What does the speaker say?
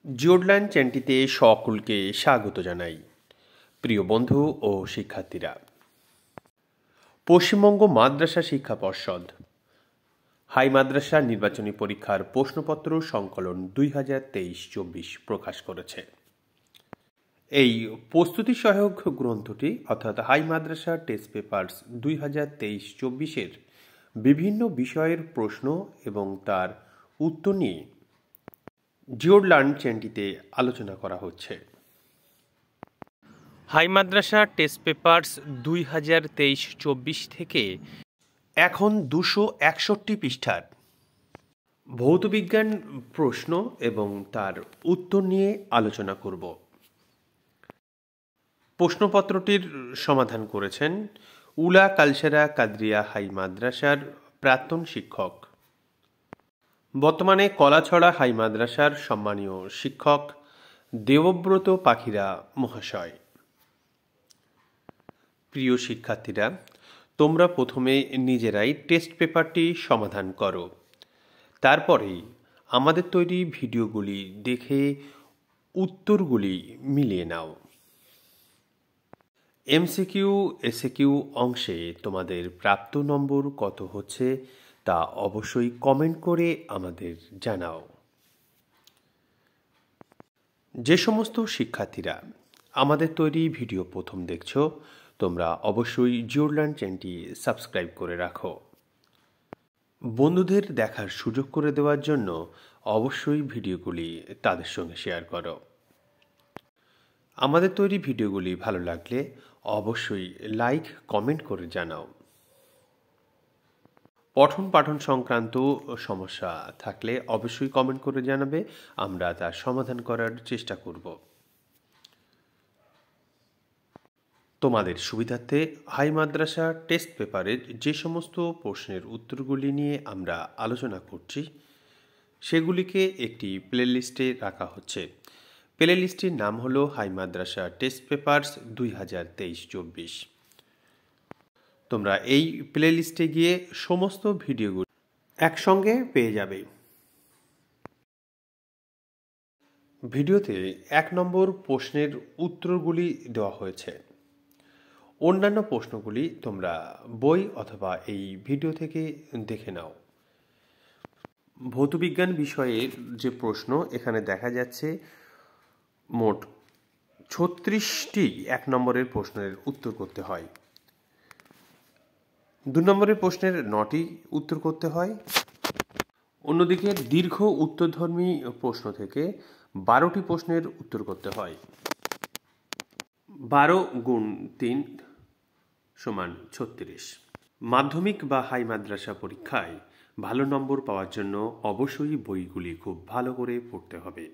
জিওডলাইন চ্যানেলটিতে সকলকে স্বাগত জানাই। প্রিয় বন্ধু ও শিক্ষার্থীরা, পশ্চিমবঙ্গ মাদ্রাসা শিক্ষা পর্ষদ হাই মাদ্রাসা নির্বাচনী পরীক্ষার প্রশ্নপত্র সংকলন 2023-24 প্রকাশ করেছে। এই প্রস্তুতি সহায়ক গ্রন্থটি অর্থাৎ হাই মাদ্রাসা টেস্ট পেপার্স 2023-24 বিভিন্ন বিষয়ের প্রশ্ন এবং তার উত্তর নিয়ে জিওডলাইন চ্যানেলটিতে আলোচনা করা হচ্ছে। হাই মাদ্রাসা টেস্ট পেপার্স 2023-24 থেকে এখন 261 পৃষ্ঠার ভৌতবিজ্ঞান প্রশ্ন এবং তার উত্তর নিয়ে আলোচনা করব। প্রশ্নপত্রটির সমাধান করেছেন উলা কালসেরা কাদরিয়া হাই মাদ্রাসার প্রাক্তন শিক্ষক, বর্তমানে কলাছড়া হাই মাদ্রাসার সম্মানীয় শিক্ষক দেবব্রত পাখিরা মহাশয়। প্রিয় শিক্ষার্থীরা, তোমরা প্রথমে নিজেরাই টেস্ট পেপারটি সমাধান করো, তারপরে আমাদের তৈরি ভিডিওগুলি দেখে উত্তরগুলি মিলিয়ে নাও। এমসিকিউ এসএকিউ অংশে তোমাদের প্রাপ্ত নম্বর কত হচ্ছে তা অবশ্যই কমেন্ট করে আমাদের জানাও। যে সমস্ত শিক্ষার্থীরা আমাদের তৈরি ভিডিও প্রথম দেখছো, তোমরা অবশ্যই জিওডলাইন চ্যানেলটি সাবস্ক্রাইব করে রাখো। বন্ধুদের দেখার সুযোগ করে দেওয়ার জন্য অবশ্যই ভিডিওগুলি তাদের সঙ্গে শেয়ার করো। আমাদের তৈরি ভিডিওগুলি ভালো লাগলে অবশ্যই লাইক কমেন্ট করে জানাও। পঠন পাঠন সংক্রান্ত সমস্যা থাকলে অবশ্যই কমেন্ট করে জানাবে, আমরা তার সমাধান করার চেষ্টা করব। তোমাদের সুবিধার্থে হাই মাদ্রাসা টেস্ট পেপারের যে সমস্ত প্রশ্নের উত্তরগুলি নিয়ে আমরা আলোচনা করছি সেগুলিকে একটি প্লেলিস্টে রাখা হচ্ছে। প্লেলিস্টটির নাম হলো হাই মাদ্রাসা টেস্ট পেপার্স 2023-24। তোমরা এই প্লেলিস্টে গিয়ে সমস্ত ভিডিওগুলি একসঙ্গে পেয়ে যাবে। ভিডিওতে 1 নম্বর প্রশ্নের উত্তরগুলি দেওয়া হয়েছে। অন্যান্য প্রশ্নগুলি তোমরা বই অথবা এই ভিডিও থেকে দেখে নাও। ভৌতবিজ্ঞান বিষয়ের যে প্রশ্ন এখানে দেখা যাচ্ছে মোট 36টি 1 নম্বরের প্রশ্নের উত্তর করতে হয়। 2 নম্বরের প্রশ্নের 9টি উত্তর করতে হয়। অন্যদিকে দীর্ঘ উত্তরধর্মী প্রশ্ন থেকে 12টি প্রশ্নের উত্তর করতে হয়। 12 গুণ 3 সমান 36। মাধ্যমিক বা হাই মাদ্রাসা পরীক্ষায় ভালো নম্বর পাওয়ার জন্য অবশ্যই বইগুলি খুব ভালো করে পড়তে হবে।